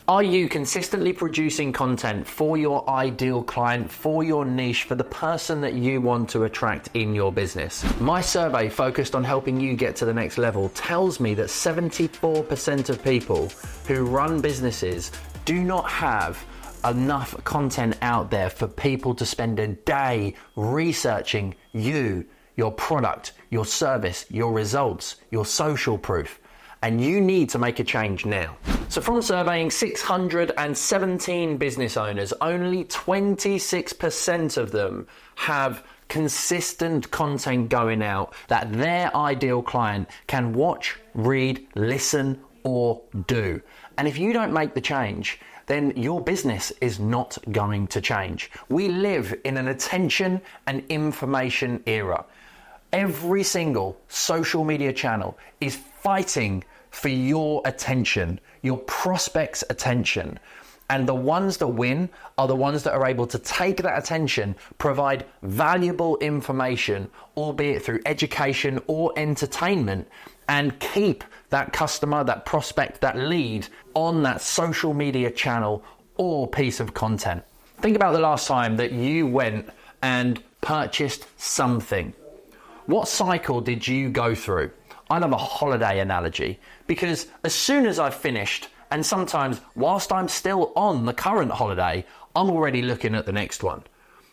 Are you consistently producing content for your ideal client, for your niche, for the person that you want to attract in your business? My survey focused on helping you get to the next level tells me that 74% of people who run businesses do not have enough content out there for people to spend a day researching you, your product, your service, your results, your social proof. And you need to make a change now. So from surveying 617 business owners, only 26% of them have consistent content going out that their ideal client can watch, read, listen, or do. And if you don't make the change, then your business is not going to change. We live in an attention and information era. Every single social media channel is fighting for your attention, your prospects' attention. And the ones that win are the ones that are able to take that attention, provide valuable information, albeit through education or entertainment, and keep that customer, that prospect, that lead on that social media channel or piece of content. Think about the last time that you went and purchased something. What cycle did you go through? I love a holiday analogy because as soon as I've finished, and sometimes whilst I'm still on the current holiday, I'm already looking at the next one.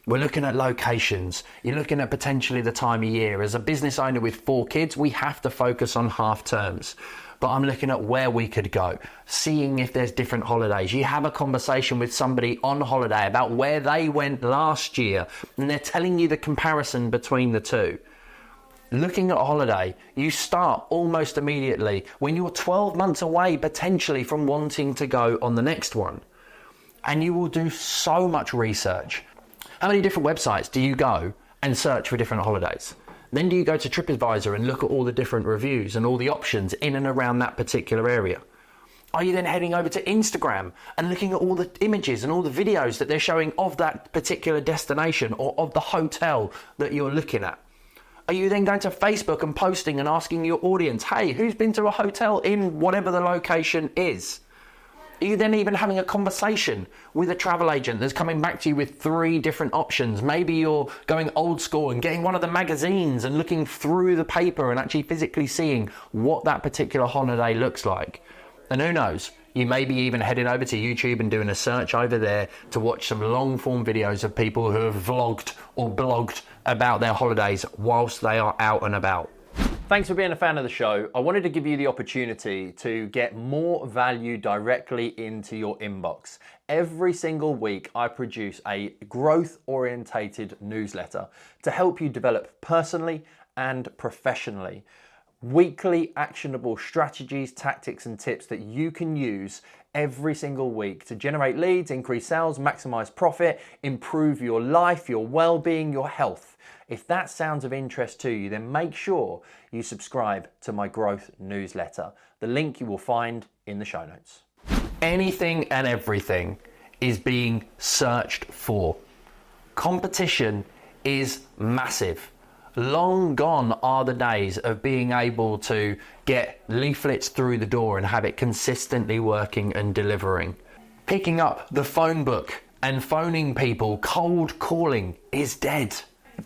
We're looking at locations. You're looking at potentially the time of year. As a business owner with 4 kids, we have to focus on half terms. But I'm looking at where we could go, seeing if there's different holidays. You have a conversation with somebody on holiday about where they went last year, and they're telling you the comparison between the two. Looking at a holiday, you start almost immediately when you're 12 months away potentially from wanting to go on the next one. And you will do so much research. How many different websites do you go and search for different holidays? Then do you go to TripAdvisor and look at all the different reviews and all the options in and around that particular area? Are you then heading over to Instagram and looking at all the images and all the videos that they're showing of that particular destination or of the hotel that you're looking at? Are you then going to Facebook and posting and asking your audience, hey, who's been to a hotel in whatever the location is? Are you then even having a conversation with a travel agent that's coming back to you with 3 different options? Maybe you're going old school and getting one of the magazines and looking through the paper and actually physically seeing what that particular holiday looks like. And who knows, you may be even heading over to YouTube and doing a search over there to watch some long form videos of people who have vlogged or blogged about their holidays whilst they are out and about. Thanks for being a fan of the show. I wanted to give you the opportunity to get more value directly into your inbox. Every single week, I produce a growth-orientated newsletter to help you develop personally and professionally. Weekly actionable strategies, tactics, and tips that you can use every single week to generate leads, increase sales, maximize profit, improve your life, your well-being, your health. If that sounds of interest to you, then make sure you subscribe to my growth newsletter. The link you will find in the show notes. Anything and everything is being searched for. Competition is massive. Long gone are the days of being able to get leaflets through the door and have it consistently working and delivering. Picking up the phone book and phoning people, cold calling is dead.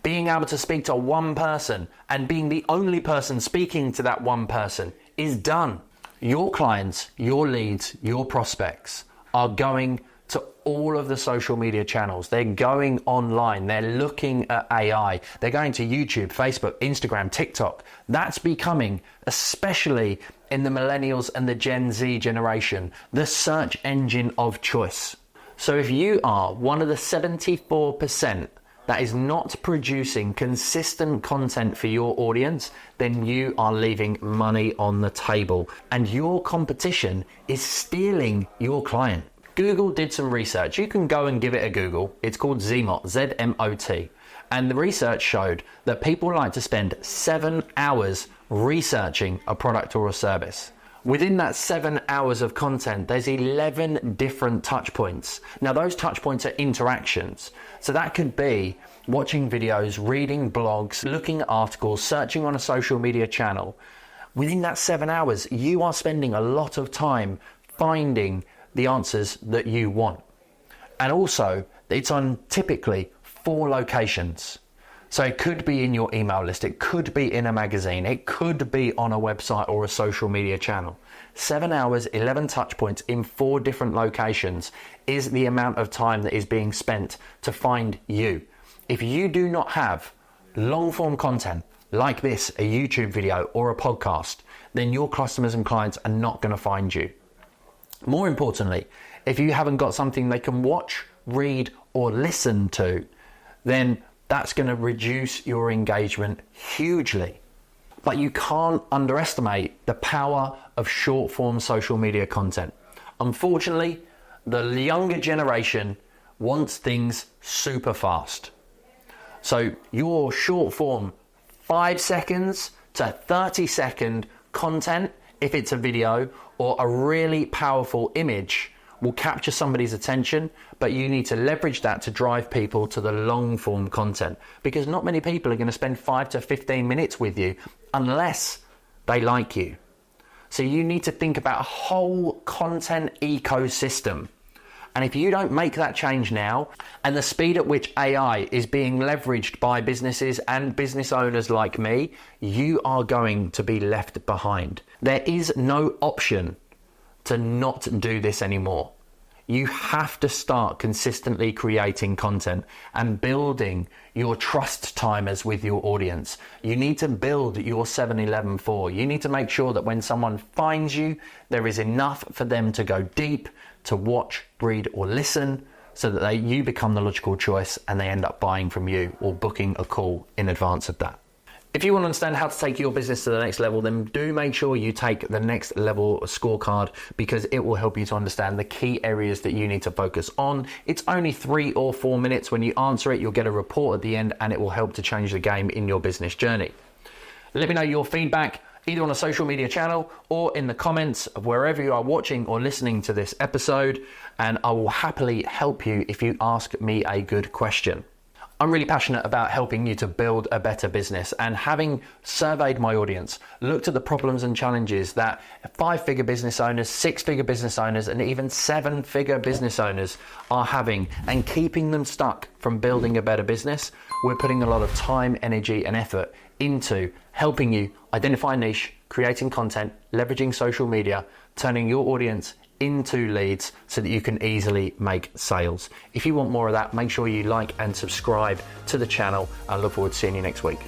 Being able to speak to one person and being the only person speaking to that one person is done. Your clients, your leads, your prospects are going to all of the social media channels. They're going online. They're looking at AI. They're going to YouTube, Facebook, Instagram, TikTok. That's becoming, especially in the millennials and the Gen Z generation, the search engine of choice. So if you are one of the 74% that is not producing consistent content for your audience, then you are leaving money on the table and your competition is stealing your client. Google did some research. You can go and give it a Google. It's called Zmot, Z-M-O-T. And the research showed that people like to spend 7 hours researching a product or a service. Within that 7 hours of content, there's 11 different touch points. Now, those touch points are interactions. So that could be watching videos, reading blogs, looking at articles, searching on a social media channel. Within that 7 hours, you are spending a lot of time finding the answers that you want. And also, it's on typically 4 locations. So it could be in your email list, it could be in a magazine, it could be on a website or a social media channel. 7 hours, 11 touch points in 4 different locations is the amount of time that is being spent to find you. If you do not have long form content like this, a YouTube video or a podcast, then your customers and clients are not going to find you. More importantly, if you haven't got something they can watch, read, or listen to, then that's going to reduce your engagement hugely. But you can't underestimate the power of short form social media content. Unfortunately, the younger generation wants things super fast. So your short form 5 seconds to 30-second content, if it's a video or a really powerful image, will capture somebody's attention, but you need to leverage that to drive people to the long form content, because not many people are going to spend 5 to 15 minutes with you unless they like you. So you need to think about a whole content ecosystem. And if you don't make that change now, and the speed at which AI is being leveraged by businesses and business owners like me, you are going to be left behind. There is no option to not do this anymore. You have to start consistently creating content and building your trust timers with your audience. You need to build your 7-11 4. You need to make sure that when someone finds you, there is enough for them to go deep, to watch, read, or listen, so that you become the logical choice and they end up buying from you or booking a call in advance of that. If you want to understand how to take your business to the next level, then do make sure you take the Next Level scorecard, because it will help you to understand the key areas that you need to focus on. It's only 3 or 4 minutes. When you answer it, you'll get a report at the end, and it will help to change the game in your business journey. Let me know your feedback either on a social media channel or in the comments of wherever you are watching or listening to this episode, and I will happily help you if you ask me a good question. I'm really passionate about helping you to build a better business, and having surveyed my audience, looked at the problems and challenges that 5-figure business owners, 6-figure business owners, and even 7-figure business owners are having and keeping them stuck from building a better business, we're putting a lot of time, energy, and effort into helping you identify a niche, creating content, leveraging social media, turning your audience into leads so that you can easily make sales. If you want more of that, make sure you like and subscribe to the channel. I look forward to seeing you next week.